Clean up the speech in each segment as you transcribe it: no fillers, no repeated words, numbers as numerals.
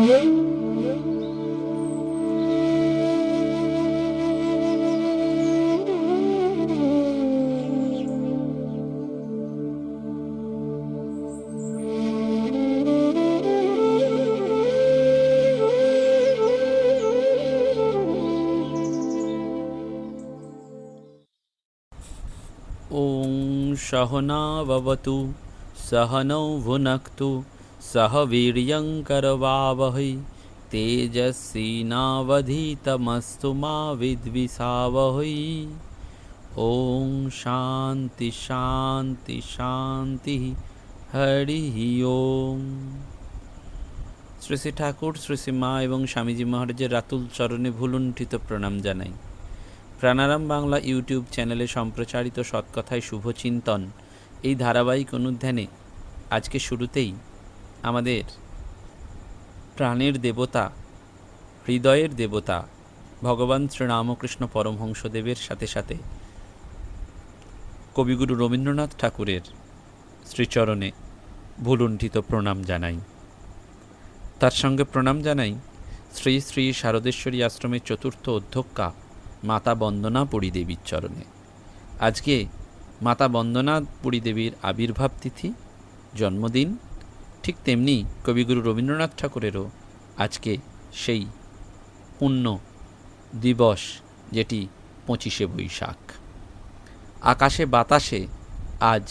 ॐ सहनाववतु सहनौ भुनक्तु सह वीर्यङ्करवावहै तेजस्विनावधीतमस्तु मा विद्विषावहै। ॐ शान्ति शान्ति शान्ति हरिः ओम। শ্রী শ্রী ঠাকুর, শ্রী শ্রী মা এবং স্বামীজি মহারাজের রাতুল চরণে ভুলুণ্ঠিত প্রণাম জানাই। প্রাণারাম বাংলা ইউটিউব চ্যানেলে সম্প্রচারিত সৎকথায় শুভচিন্তন এই ধারাবাহিক অনুধ্যানে আজকে শুরুতেই আমাদের প্রাণের দেবতা, হৃদয়ের দেবতা ভগবান শ্রীরামকৃষ্ণ পরমহংসদেবের সাথে সাথে কবিগুরু রবীন্দ্রনাথ ঠাকুরের শ্রীচরণে ভুলুণ্ঠিত প্রণাম জানাই। তার সঙ্গে প্রণাম জানাই শ্রী শ্রী শারদেশ্বরী আশ্রমের চতুর্থ অধ্যক্ষা মাতা বন্দনা পরিদেবীর চরণে। আজকে মাতা বন্দনা পরিদেবীর আবির্ভাব তিথি, জন্মদিন। ঠিক তেমনি কবিগুরু রবীন্দ্রনাথ ঠাকুরেরও আজকে সেই পুণ্য দিবস, যেটি 25শে বৈশাখ। আকাশে বাতাসে আজ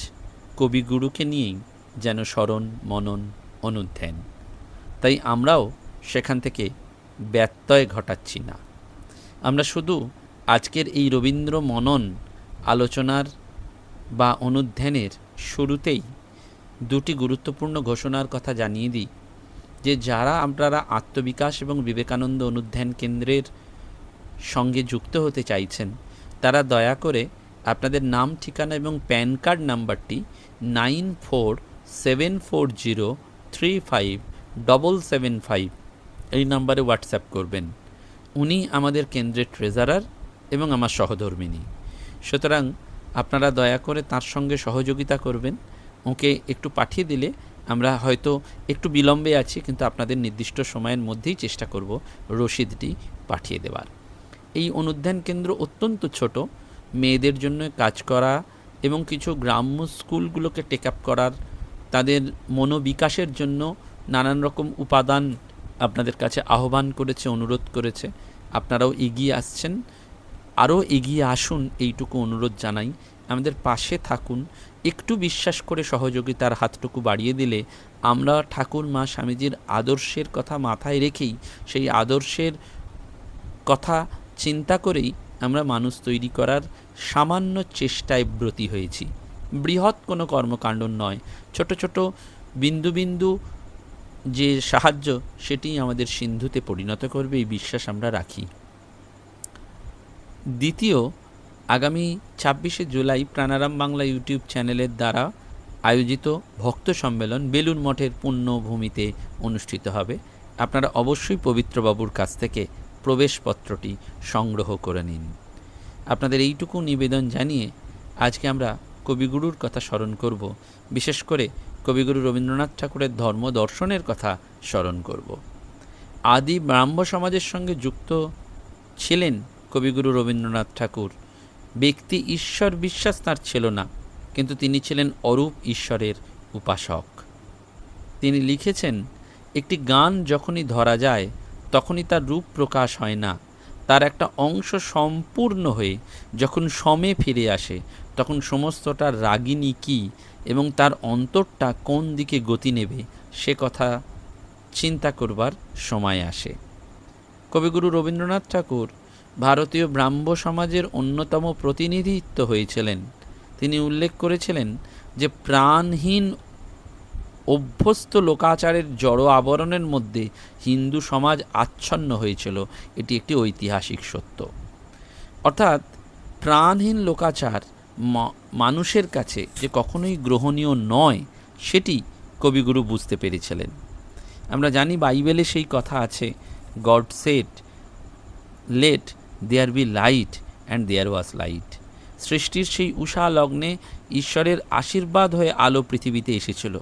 কবিগুরুকে নিয়েই যেন স্মরণ, মনন, অনুধ্যান। তাই আমরাও সেখান থেকে ব্যত্যয় ঘটাচ্ছি না। আমরা শুধু আজকের এই রবীন্দ্র মনন আলোচনার বা অনুধ্যানের শুরুতেই দুটি গুরুত্বপূর্ণ ঘোষণার কথা জানিয়ে দিই যে যারা আপনারা আত্মবিকাশ এবং বিবেকানন্দ অনুধ্যান কেন্দ্রের সঙ্গে যুক্ত হতে চাইছেন, তারা দয়া করে আপনাদের নাম, ঠিকানা এবং প্যান কার্ড নাম্বারটি 9470357775 এই নাম্বারে হোয়াটসঅ্যাপ করবেন। উনি আমাদের কেন্দ্রের ট্রেজারার এবং আমার সহধর্মিনী। সুতরাং আপনারা দয়া করে তার সঙ্গে সহযোগিতা করবেন। ওকে একটু পাঠিয়ে দিলে আমরা হয়তো একটু বিলম্বে আছি, কিন্তু আপনাদের নির্দিষ্ট সময়ের মধ্যেই চেষ্টা করব রসিদটি পাঠিয়ে দেওয়ার। এই অনুধ্যান কেন্দ্র অত্যন্ত ছোট, মেয়েদের জন্য কাজ করা এবং কিছু গ্রাম্য স্কুলগুলোকে টেক আপ করার, তাদের মনোবিকাশের জন্য নানান রকম উপাদান আপনাদের কাছে আহ্বান করেছে, অনুরোধ করেছে। আপনারাও এগিয়ে আসছেন, আরও এগিয়ে আসুন এইটুকু অনুরোধ জানাই। আমাদের পাশে থাকুন, একটু বিশ্বাস করে সহযোগিতার হাতটুকু বাড়িয়ে দিলে আমরা ঠাকুর মা স্বামীজির আদর্শের কথা মাথায় রেখেই, সেই আদর্শের কথা চিন্তা করেই আমরা মানুষ তৈরি করার সামান্য চেষ্টায় ব্রতী হয়েছি। বৃহৎ কোনো কর্মকাণ্ড নয়, ছোট ছোট বিন্দু বিন্দু যে সাহায্য, সেটি আমাদের সিন্ধুতে পরিণত করবে, এই বিশ্বাস আমরা রাখি। দ্বিতীয়, আগামী 26শে জুলাই প্রাণারাম বাংলা ইউটিউব চ্যানেলের দ্বারা আয়োজিত ভক্ত সম্মেলন বেলুড় মঠের পুণ্যভূমিতে অনুষ্ঠিত হবে। আপনারা অবশ্যই পবিত্রবাবুর কাছ থেকে প্রবেশপত্রটি সংগ্রহ করে নিন। আপনাদের এইটুকু নিবেদন জানিয়ে আজকে আমরা কবিগুরুর কথা স্মরণ করব, বিশেষ করে কবিগুরু রবীন্দ্রনাথ ঠাকুরের ধর্ম দর্শনের কথা স্মরণ করব। আদি ব্রাহ্ম সমাজের সঙ্গে যুক্ত ছিলেন কবিগুরু রবীন্দ্রনাথ ঠাকুর। ব্যক্তি ঈশ্বর বিশ্বাস তার ছিল না, কিন্তু তিনি ছিলেন অরূপ ঈশ্বরের উপাসক। তিনি লিখেছেন, একটি গান যখনই ধরা যায় তখনই তার রূপ প্রকাশ হয় না, তার একটা অংশ সম্পূর্ণ হয়ে যখন সমে ফিরে আসে তখন সমস্তটা রাগিনী কী এবং তার অন্তরটা কোন দিকে গতি নেবে সে কথা চিন্তা করবার সময় আসে। কবিগুরু রবীন্দ্রনাথ ঠাকুর ভারতীয় ব্রাহ্ম সমাজের অন্যতম প্রতিনিধিত্ব হয়েছিলেন। তিনি উল্লেখ করেছিলেন যে প্রাণহীন অভ্যস্ত লোকাচারের জড় আবরণের মধ্যে হিন্দু সমাজ আচ্ছন্ন হয়েছিল। এটি একটি ঐতিহাসিক সত্য। অর্থাৎ প্রাণহীন লোকাচার মানুষের কাছে যে কখনোই গ্রহণীয় নয়, সেটি কবিগুরু বুঝতে পেরেছিলেন। আমরা জানি বাইবেলে সেই কথা আছে, God said let there be light and there was light. সৃষ্টির সেই উষা লগ্নে ঈশ্বরের আশীর্বাদ হয়ে আলো পৃথিবীতে এসেছিল।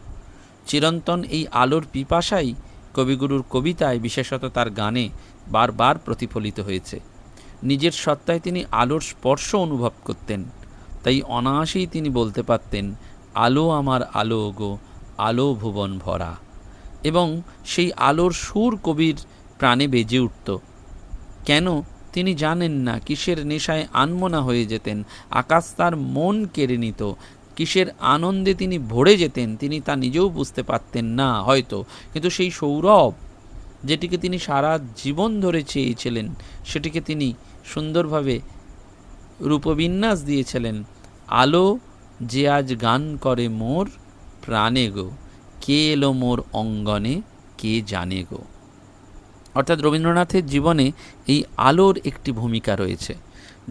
চিরন্তন এই আলোর পিপাসাই কবিগুরুর কবিতায়, বিশেষত তার গানে বারবার প্রতিফলিত হয়েছে। নিজের সত্তায় তিনি আলোর স্পর্শ অনুভব করতেন, তাই অনায়াসেই তিনি বলতে পারতেন, আলো আমার আলো গো, আলো ভুবন ভরা। এবং সেই আলোর সুর কবির প্রাণে বেজে উঠত। কেন তিনি জানেন না, কিসের নেশায় আনমনা হয়ে যেতেন, আকাশ তার মন কেড়ে নিত, কিসের আনন্দে তিনি ভরে যেতেন তিনি তা নিজেও বুঝতে পারতেন না হয়তো, কিন্তু সেই সৌরভ যেটিকে তিনি সারা জীবন ধরে চেয়েছিলেন, সেটিকে তিনি সুন্দরভাবে রূপবিন্যাস দিয়েছিলেন। আলো যে আজ গান করে মোর প্রাণে গো, কে এলো মোর অঙ্গনে কে জানে গো। অর্থাৎ রবীন্দ্রনাথের জীবনে এই আলোর একটি ভূমিকা রয়েছে।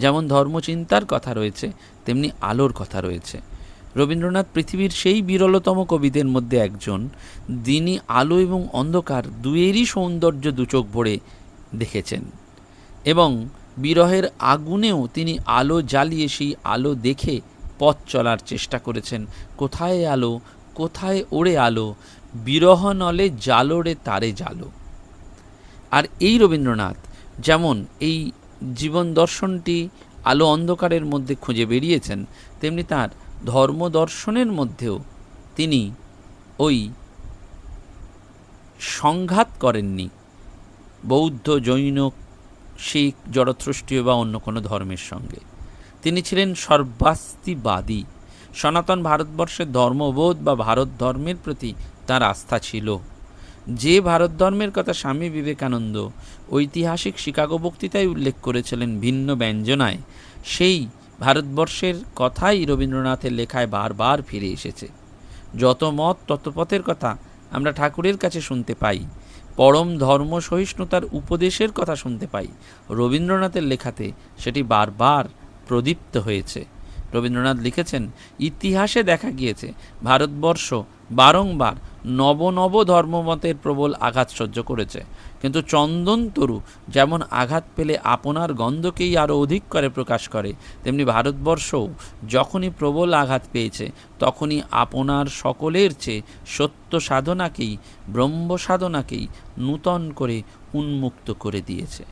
যেমন ধর্মচিন্তার কথা রয়েছে, তেমনি আলোর কথা রয়েছে। রবীন্দ্রনাথ পৃথিবীর সেই বিরলতম কবিদের মধ্যে একজন, যিনি আলো এবং অন্ধকার দুয়েরই সৌন্দর্য দুচোখ ভরে দেখেছেন, এবং বিরহের আগুনেও তিনি আলো জ্বালিয়ে সেই আলো দেখে পথ চলার চেষ্টা করেছেন। কোথায় আলো, কোথায় ওড়ে আলো, বিরহ নলে জালোরে তারে জালো। আর এই রবীন্দ্রনাথ যেমন এই জীবন দর্শনটি আলো অন্ধকারের মধ্যে খুঁজে বেরিয়েছেন, তেমনি তার ধর্ম দর্শনের মধ্যেও তিনি ওই সংঘাত করেননি বৌদ্ধ, জৈন, শিখ, জরথ্রষ্টীয় বা অন্য কোনো ধর্মের সঙ্গে। তিনি ছিলেন সর্বাস্তিবাদী। সনাতন ভারতবর্ষের ধর্মবোধ বা ভারত ধর্মের প্রতি তার আস্থা ছিল। যে ভারত ধর্মের কথা স্বামী বিবেকানন্দ ঐতিহাসিক শিকাগো বক্তৃতায় উল্লেখ করেছিলেন ভিন্ন ব্যঞ্জনায়, সেই ভারতবর্ষের কথাই রবীন্দ্রনাথের লেখায় বারবার ফিরে এসেছে। যত মত তত পথের কথা আমরা ঠাকুরের কাছে শুনতে পাই, পরম ধর্ম সহিষ্ণুতার উপদেশের কথা শুনতে পাই, রবীন্দ্রনাথের লেখাতে সেটি বারবার প্রদীপ্ত হয়েছে। রবীন্দ্রনাথ লিখেছেন, ইতিহাসে দেখা গিয়েছে ভারতবর্ষ বারংবার নব নব ধর্মমতের প্রবল আঘাত সহ্য করেছে, কিন্তু চন্দনতরু যেমন আঘাত পেলে আপনার গন্ধকেই আরও অধিক করে প্রকাশ করে, তেমনি ভারতবর্ষও যখনই প্রবল আঘাত পেয়েছে তখনই আপনার সকলের চেয়ে সত্য সাধনাকেই, ব্রহ্ম সাধনাকেই নূতন করে উন্মুক্ত করে দিয়েছে।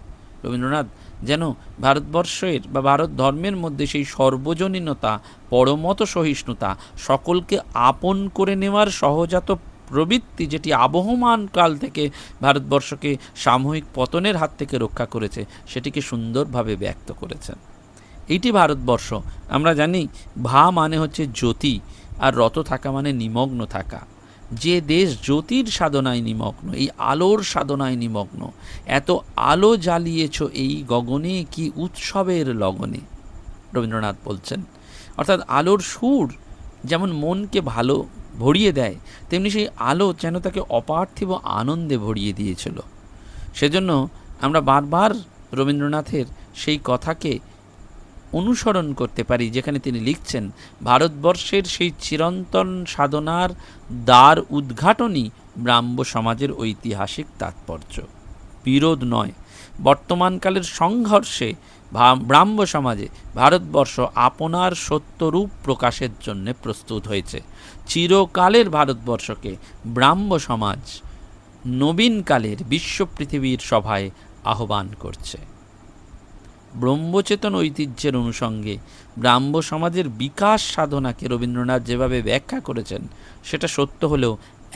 রবীন্দ্রনাথ যেন ভারতবর্ষের বা ভারত ধর্মের মধ্যে সেই সর্বজনীনতা, পরমত সহিষ্ণুতা, সকলকে আপন করে নেওয়ার সহজাত প্রবৃত্তি, যেটি আবহমান কাল থেকে ভারতবর্ষকে সামূহিক পতনের হাত থেকে রক্ষা করেছে, সেটিকে সুন্দরভাবে ব্যক্ত করেছেন। এইটি ভারতবর্ষ। আমরা জানি ভা মানে হচ্ছে জ্যোতি, আর রত থাকা মানে নিমগ্ন থাকা। যে দেশ জ্যোতির সাধনায় নিমগ্ন, এই আলোর সাধনায় নিমগ্ন, এত আলো জ্বালিয়েছ এই গগনে, কি উৎসবের লগনে, রবীন্দ্রনাথ বলছেন। অর্থাৎ আলোর সুর যেমন মনকে ভালো ভরিয়ে দেয়, তেমনি সেই আলো যেন তাকে অপার্থিব আনন্দে ভরিয়ে দিয়েছিল। সেজন্য আমরা বারবার রবীন্দ্রনাথের সেই কথাকে অনুসরণ করতে পারি, যেখানে তিনি লিখছেন, ভারতবর্ষের সেই চিরন্তন সাধনার দ্বার উদ্ঘাটনই ব্রাহ্ম সমাজের ঐতিহাসিক তাৎপর্য, বিরোধ নয়। বর্তমানকালের সংঘর্ষে ব্রাহ্ম সমাজে ভারতবর্ষ আপনার সত্যরূপ প্রকাশের জন্য প্রস্তুত হয়েছে। চিরকালের ভারতবর্ষকে ব্রাহ্ম সমাজ নবীনকালের বিশ্ব পৃথিবীর সভায় আহ্বান করছে। ব্রহ্মচেতন ঐতিহ্যের অনুষঙ্গে ব্রাহ্ম সমাজের বিকাশ সাধনাকে রবীন্দ্রনাথ যেভাবে ব্যাখ্যা করেছেন, সেটা সত্য হলেও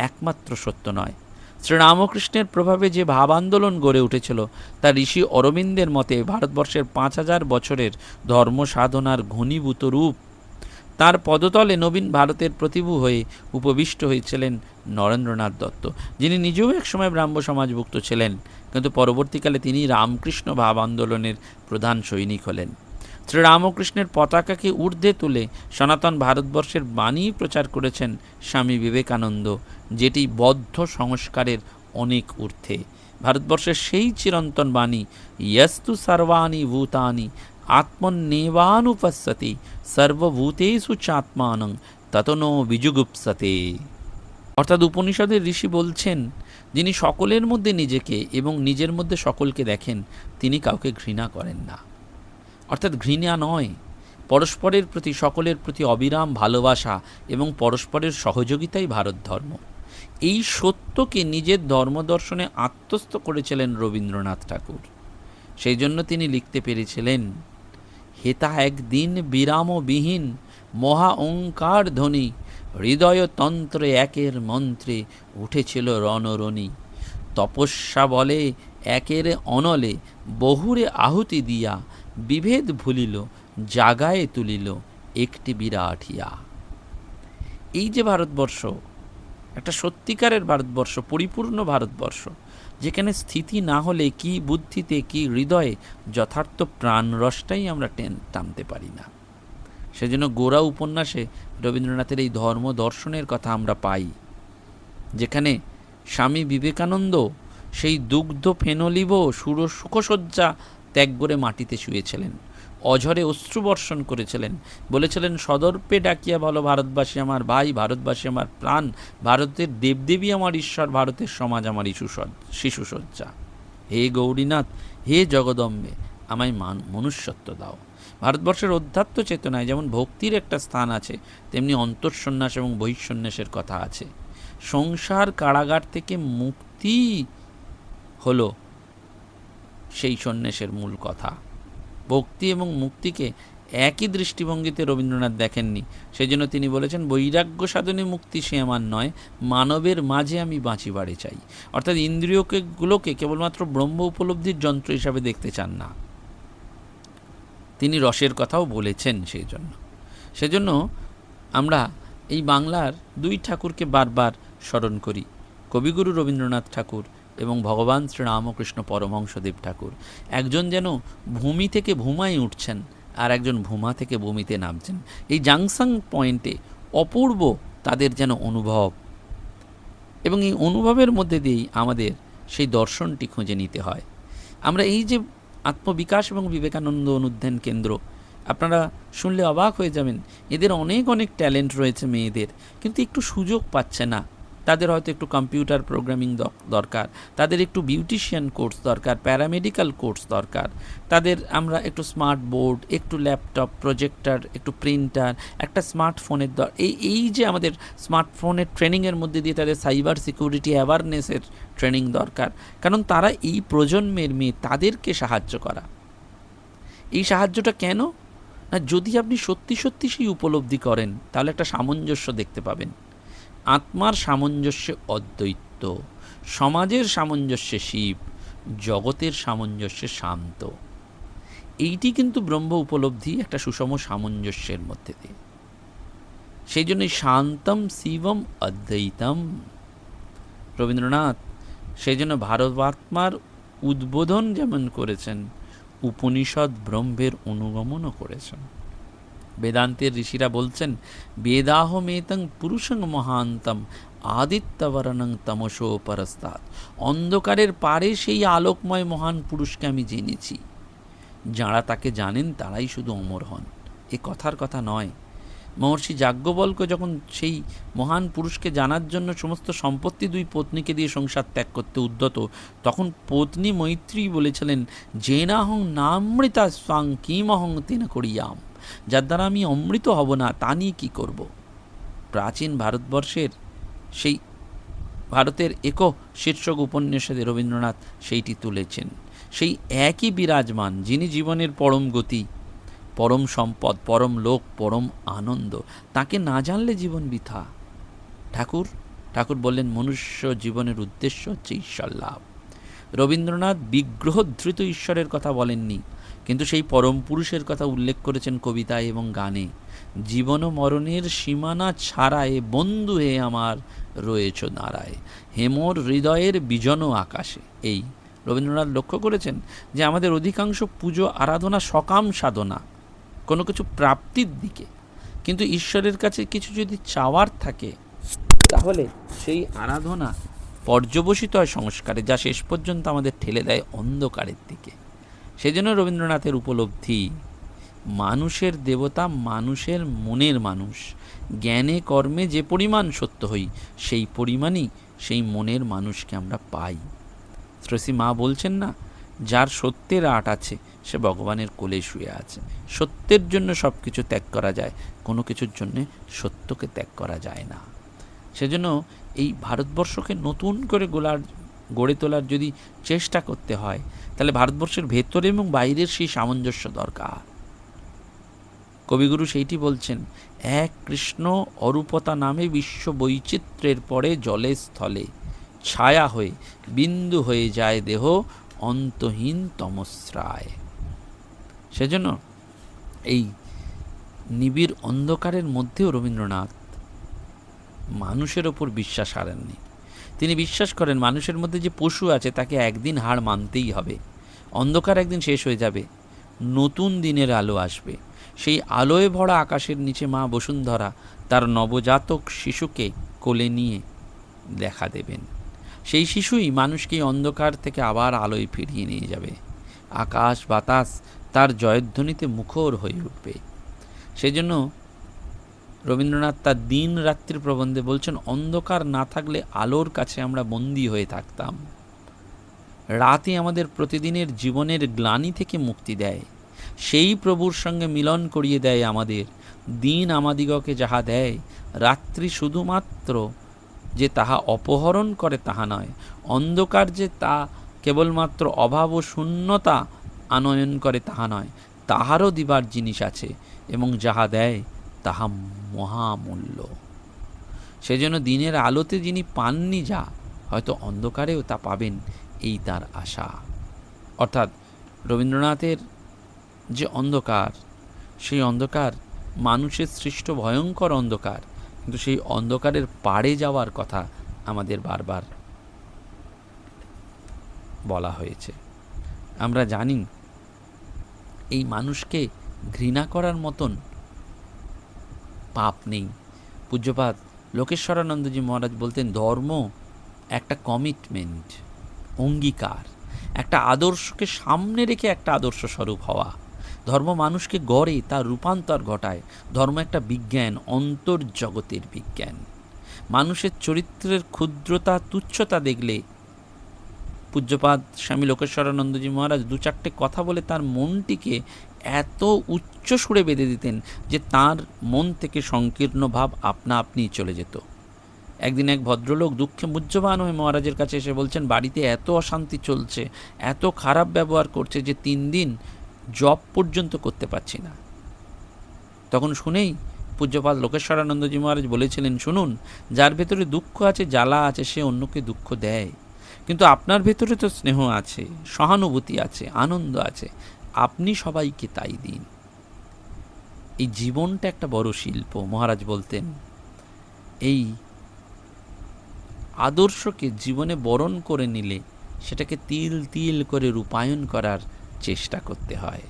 একমাত্র সত্য নয়। শ্রীরামকৃষ্ণের প্রভাবে যে ভাব আন্দোলন গড়ে উঠেছিল, তা ঋষি অরবিন্দের মতে ভারতবর্ষের 5000 বছরের ধর্ম সাধনার ঘনীভূত রূপ। তার পদতলে নবীন ভারতের প্রতিভু হয়ে উপবিষ্ট হয়েছিলেন নরেন্দ্রনাথ দত্ত, যিনি নিজেও একসময় ব্রাহ্ম সমাজভুক্ত ছিলেন, কিন্তু পরবর্তীকালে তিনি রামকৃষ্ণ ভাব আন্দোলনের প্রধান সৈনিক হলেন। শ্রীরামকৃষ্ণের পতাকাকে ঊর্ধ্বে তুলে সনাতন ভারতবর্ষের বাণী প্রচার করেছেন স্বামী বিবেকানন্দ, যেটি বদ্ধ সংস্কারের অনেক ঊর্ধ্বে। ভারতবর্ষের সেই চিরন্তন বাণী, ইয়স্তু সর্বাণি ভূতানি আত্মন্যেবানুপশ্যতি সর্বভূতেষু চাত্মানং ততনো বিজুগুপ্সতে। অর্থাৎ উপনিষদের ঋষি বলছেন, যিনি সকলের মধ্যে নিজেকে এবং নিজের মধ্যে সকলকে দেখেন, তিনি কাউকে ঘৃণা করেন না। অর্থাৎ ঘৃণা নয়, পরস্পরের প্রতি, সকলের প্রতি অবিরাম ভালোবাসা এবং পরস্পরের সহযোগিতাই ভারত ধর্ম। এই সত্যকে নিজের ধর্মদর্শনে আত্মস্থ করেছিলেন রবীন্দ্রনাথ ঠাকুর। সেই জন্য তিনি লিখতে পেরেছিলেন, হেতা একদিন বিরামবিহীন মহা ওঙ্কার ধ্বনি, হৃদয়তন্ত্রে একের মন্ত্রে উঠেছিল রণরণি, তপস্যা বলে একের অনলে বহুরে আহুতি দিয়া, বিভেদ ভুলিল জাগায়ে তুলিল একটি বিরাটিয়া। এই যে ভারতবর্ষ, একটা সত্যিকারের ভারতবর্ষ, পরিপূর্ণ ভারতবর্ষ, যেখানে স্থিতি না হলে কি বুদ্ধিতে কি হৃদয়ে যথার্থ প্রাণরসটাই আমরা টানতে পারি না। সেজন্য গোরা উপন্যাসে রবীন্দ্রনাথের এই ধর্ম দর্শনের কথা আমরা পাই, যেখানে স্বামী বিবেকানন্দ সেই দুগ্ধ ফেনলিব সুখসজ্জা ত্যাগ করে মাটিতে শুয়েছিলেন, অঝরে অশ্রুবর্ষণ করেছিলেন, বলেছিলেন, সদর্পে ডাকিয়া বলো ভারতবাসী আমার ভাই, ভারতবাসী আমার প্রাণ, ভারতের দেবদেবী আমার ঈশ্বর, ভারতের সমাজ আমার শিশুসজ্জা। হে গৌরীনাথ, হে জগদম্বে, আমায় মনুষ্যত্ব দাও। ভারতবর্ষের অধ্যাত্ম চেতনায় যেমন ভক্তির একটা স্থান আছে, তেমনি অন্তঃসন্ন্যাস এবং বহিঃসন্ন্যাসের কথা আছে। সংসার কারাগার থেকে মুক্তি হলো সেই সন্ন্যাসের মূল কথা। ভক্তি এবং মুক্তিকে একই দৃষ্টিভঙ্গিতে রবীন্দ্রনাথ দেখেননি। সেই জন্য তিনি বলেছেন, বৈরাগ্য সাধনে মুক্তি সে আমার নয়, মানবের মাঝে আমি বাঁচিবারে চাই। অর্থাৎ ইন্দ্রিয়গুলোকে কেবলমাত্র ব্রহ্ম উপলব্ধির যন্ত্র হিসাবে দেখতে চান না। তিনি রসের কথাও বলেছেন। সেজন্য আমরা এই বাংলার দুই ঠাকুরকে বারবার স্মরণ করি, কবিগুরু রবীন্দ্রনাথ ঠাকুর এবং ভগবান শ্রীরামকৃষ্ণ পরমহংসদেব ঠাকুর। একজন যেন ভূমি থেকে ভূমায় উঠছেন, আর একজন ভূমা থেকে ভূমিতে নামছেন। এই জাংশন পয়েন্টে অপূর্ব তাদের যেন অনুভব, এবং এই অনুভবের মধ্যে দিয়েই আমাদের সেই দর্শনটি খুঁজে নিতে হয়। আমরা এই যে আত্মবিকাশ এবং বিবেকানন্দ অনুধ্যান কেন্দ্র, আপনারা শুনলে অবাক হয়ে যাবেন, এদের অনেক অনেক ট্যালেন্ট রয়েছে মেয়েদের, কিন্তু একটু সুযোগ পাচ্ছে না। তাদের হয়তো একটু কম্পিউটার প্রোগ্রামিং দরকার, তাদের একটু বিউটিশিয়ান কোর্স দরকার, প্যারামেডিক্যাল কোর্স দরকার, তাদের আমরা একটু স্মার্ট বোর্ড, একটু ল্যাপটপ, প্রজেক্টর, একটু প্রিন্টার, একটা স্মার্টফোনের এই যে আমাদের স্মার্টফোনের ট্রেনিংয়ের মধ্যে দিয়ে তাদের সাইবার সিকিউরিটি অ্যাওয়ারনেসের ট্রেনিং দরকার। কারণ তারা এই প্রজন্মের মেয়ে, তাদেরকে সাহায্য করা। এই সাহায্যটা কেন না, যদি আপনি সত্যি সত্যি সেই উপলব্ধি করেন, তাহলে একটা সামঞ্জস্য দেখতে পাবেন। আত্মার সামঞ্জস্যে অদ্বৈত, সমাজের সামঞ্জস্যে শিব, জগতের সামঞ্জস্যে শান্ত। এইটি কিন্তু ব্রহ্ম উপলব্ধি একটা সুষম সামঞ্জস্যের মধ্যে দিয়ে। সেই জন্যই শান্তম শিবম অদ্বৈতম। রবীন্দ্রনাথ সেই জন্য ভারতাত্মার উদ্বোধন যেমন করেছেন, উপনিষদ ব্রহ্মের অনুগমনও করেছেন। বেদান্তের ঋষিরা বলছেন, বেদাহমেতং পুরুষং মহান্তম আদিত্যবরণং তমসো পরস্তাৎ। অন্ধকারের পারে সেই আলোকময় মহান পুরুষকে আমি জেনেছি। যাঁরা তাকে জানেন তারাই শুধু অমর হন। এ কথার কথা নয়। মহর্ষি যাজ্ঞবল্ক্য যখন সেই মহান পুরুষকে জানার জন্য সমস্ত সম্পত্তি দুই পত্নীকে দিয়ে সংসার ত্যাগ করতে উদ্যত, তখন পত্নী মৈত্রী বলেছিলেন, জেনাহং নামৃতা স্বাং কিমহং তেন করিয়াম। যার দ্বারা আমি অমৃত হব না, তা নিয়ে কী করব। প্রাচীন ভারতবর্ষের সেই ভারতের শীর্ষক উপন্যাসে রবীন্দ্রনাথ সেইটি তুলেছেন। সেই একই বিরাজমান, যিনি জীবনের পরম গতি, পরম সম্পদ, পরম লোক, পরম আনন্দ, তাকে না জানলে জীবন বৃথা। ঠাকুর বললেন, মনুষ্য জীবনের উদ্দেশ্য হচ্ছে ঈশ্বর লাভ। রবীন্দ্রনাথ বিগ্রহধৃত ঈশ্বরের কথা বলেননি, কিন্তু সেই পরম পুরুষের কথা উল্লেখ করেছেন কবিতায় এবং গানে। জীবন মরণের সীমানা ছাড়ায় বন্ধু হে আমার রয়েছ নারায়, হেমর হৃদয়ের বিজন আকাশে। এই রবীন্দ্রনাথ লক্ষ্য করেছেন যে আমাদের অধিকাংশ পুজো আরাধনা সকাম সাধনা, কোনো কিছু প্রাপ্তির দিকে, কিন্তু ঈশ্বরের কাছে কিছু যদি চাওয়ার থাকে, তাহলে সেই আরাধনা পর্যবসিত হয় সংস্কারে, যা শেষ পর্যন্ত আমাদের ঠেলে দেয় অন্ধকারের দিকে। সেজন্য রবীন্দ্রনাথের উপলব্ধি, মানুষের দেবতা মানুষের মনের মানুষ। জ্ঞানে কর্মে যে পরিমাণ সত্য হই, সেই পরিমাণই সেই মনের মানুষকে আমরা পাই। শ্রী মা বলছেন না, যার সত্যের আট আছে সে ভগবানের কোলে শুয়ে আছে। সত্যের জন্য সব কিছু ত্যাগ করা যায়, কোনো কিছুর জন্যে সত্যকে ত্যাগ করা যায় না। সেজন্য এই ভারতবর্ষকে নতুন করে গড়ে তোলার যদি চেষ্টা করতে হয়, তাহলে ভারতবর্ষের ভেতরে এবং বাইরের সেই সামঞ্জস্য দরকার। কবিগুরু সেইটি বলছেন, এক কৃষ্ণ অরূপতা নামে বিশ্ব বৈচিত্র্যের পরে জলে স্থলে ছায়া হয়ে বিন্দু হয়ে যায় দেহ অন্তহীন তমস্রায়। সেজন্য এই নিবিড় অন্ধকারের মধ্যেও রবীন্দ্রনাথ মানুষের ওপর বিশ্বাস হারাননি। তিনি বিশ্বাস করেন মানুষের মধ্যে যে পশু আছে তাকে একদিন হার মানতেই হবে। অন্ধকার একদিন শেষ হয়ে যাবে, নতুন দিনের আলো আসবে। সেই আলোয় ভরা আকাশের নিচে মা বসুন্ধরা তার নবজাতক শিশুকে কোলে নিয়ে দেখা দেবেন। সেই শিশুই মানুষকে অন্ধকার থেকে আবার আলোয় ফিরিয়ে নিয়ে যাবে। আকাশ বাতাস তার জয়ধ্বনিতে মুখর হয়ে উঠবে। সেজন্য রবীন্দ্রনাথ তার দিন রাত্রির প্রবন্ধে বলছেন, অন্ধকার না থাকলে আলোর কাছে আমরা বন্দী হয়ে থাকতাম। রাতই আমাদের প্রতিদিনের জীবনের গ্লানি থেকে মুক্তি দেয়, সেই প্রভুর সঙ্গে মিলন করিয়ে দেয় আমাদের। দিন আমাদিগকে যাহা দেয়, রাত্রি শুধুমাত্র যে তাহা অপহরণ করে তাহা নয়, অন্ধকার যে তা কেবলমাত্র অভাব ও শূন্যতা আনয়ন করে তাহা নয়, তাহারও দিবার জিনিস আছে এবং যাহা দেয় তাহা মহামূল্য। সেজন্য দিনের আলোতে যিনি পাননি যা, হয়তো অন্ধকারেও তা পাবেন, এই তার আশা। অর্থাৎ রবীন্দ্রনাথের যে অন্ধকার, সেই অন্ধকার মানুষের সৃষ্ট ভয়ঙ্কর অন্ধকার, কিন্তু সেই অন্ধকারের পাড়ে যাওয়ার কথা আমাদের বারবার বলা হয়েছে। আমরা জানি এই মানুষকে ঘৃণা করার মতন পাপ নেই। পূজ্যপাদ লোকেশ্বরানন্দজি মহারাজ বলতেন, ধর্ম একটা কমিটমেন্ট, অঙ্গীকার, একটা আদর্শকে সামনে রেখে একটা আদর্শ স্বরূপ হওয়া। ধর্ম মানুষকে গড়ে, তার রূপান্তর ঘটায়। ধর্ম একটা বিজ্ঞান, অন্তর্জগতের বিজ্ঞান। মানুষের চরিত্রের ক্ষুদ্রতা তুচ্ছতা দেখলে পূজ্যপাদ স্বামী লোকেশ্বরানন্দজি মহারাজ দু চারটে কথা বলে তার মনটিকে এত উচ্চ সুরে বেঁধে দিতেন যে তার মন থেকে সংকীর্ণ ভাব আপনা আপনি চলে যেত। একদিন এক ভদ্রলোক দুঃখে মুহ্যমান হয়ে মহারাজের কাছে এসে বলছেন, বাড়িতে এত অশান্তি চলছে, এত খারাপ ব্যবহার করছে যে 3 দিন জব পর্যন্ত করতে পারছি না। তখন শুনেই পূজ্যপাদ লোকেশ্বরানন্দজি মহারাজ বলেছিলেন, শুনুন, যার ভেতরে দুঃখ আছে, জ্বালা আছে, সে অন্যকে দুঃখ দেয়, কিন্তু আপনার ভেতরে তো স্নেহ আছে, সহানুভূতি আছে, আনন্দ আছে, আপনি সবাইকে তাই দিন। এই জীবনটা একটা বড় শিল্প। মহারাজ বলতেন, এই আদর্শকে জীবনে বরণ করে নিলে সেটাকে তিল তিল করে রূপায়ণ করার চেষ্টা করতে হয়।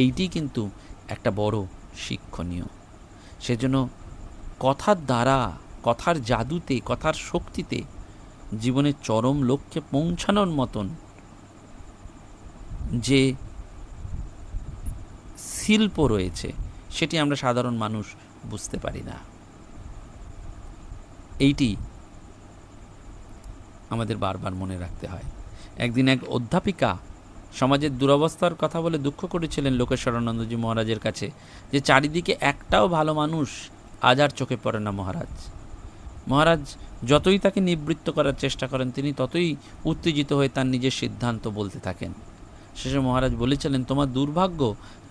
এইটি কিন্তু একটা বড় শিক্ষণীয়। সেজন্য কথার দ্বারা, কথার জাদুতে, কথার শক্তিতে জীবনের চরম লক্ষ্যে পৌঁছানোর মতন যে শিল্প রয়েছে, সেটি আমরা সাধারণ মানুষ বুঝতে পারি না। এইটি আমাদের বারবার মনে রাখতে হয়। একদিন এক অধ্যাপিকা সমাজের দুরবস্থার কথা বলে দুঃখ করেছিলেন লোকেশ্বরানন্দজি মহারাজের কাছে, যে চারিদিকে একটাও ভালো মানুষ আজ আর চোখে পড়ে না মহারাজ। মহারাজ যতই তাকে নিবৃত্ত করার চেষ্টা করেন, তিনি ততই উত্তেজিত হয়ে তার নিজের সিদ্ধান্ত বলতে থাকেন। শেষে মহারাজ বলেছিলেন, তোমার দুর্ভাগ্য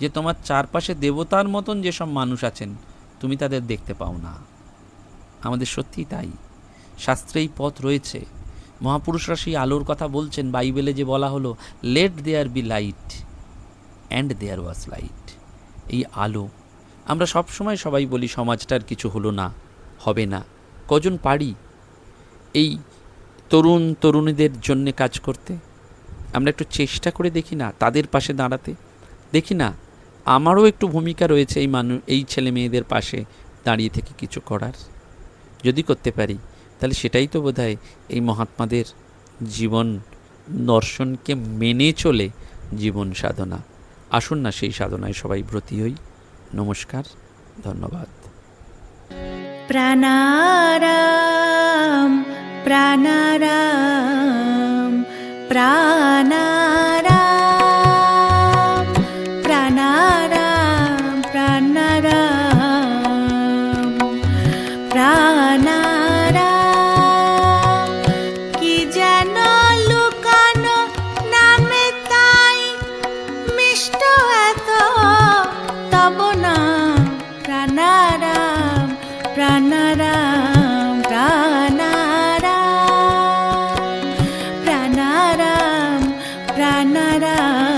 যে তোমার চারপাশে দেবতার মতন যেসব মানুষ আছেন, তুমি তাদের দেখতে পাও না। আমাদের সত্যিই তাই। শাস্ত্রে এই পথ রয়েছে। মহাপুরুষরা সেই আলোর কথা বলছেন। বাইবেলে যে বলা হলো, let there be light and there was light. এই আলো আমরা সবসময় সবাই বলি সমাজটার কিছু হলো না, হবে না। কজন পারি এই তরুণ তরুণীদের জন্যে কাজ করতে? আমরা একটু চেষ্টা করে দেখি না তাদের পাশে দাঁড়াতে? দেখি না আমারও একটু ভূমিকা রয়েছে এই ছেলে মেয়েদের পাশে দাঁড়িয়ে থেকে কিছু করার? যদি করতে পারি, তাহলে সেটাই তো বোধহয় এই মহাত্মাদের জীবন দর্শনকে মেনে চলে জীবন সাধনা। আসুন না সেই সাধনায় সবাই ব্রতী হই। নমস্কার, ধন্যবাদ। প্রাণারাম প্রাণারাম প্রাণারাম প্রাণারাম প্রাণারাম প্রাণারাম প্রাণারাম প্রাণারাম প্রাণারাম প্রাণারাম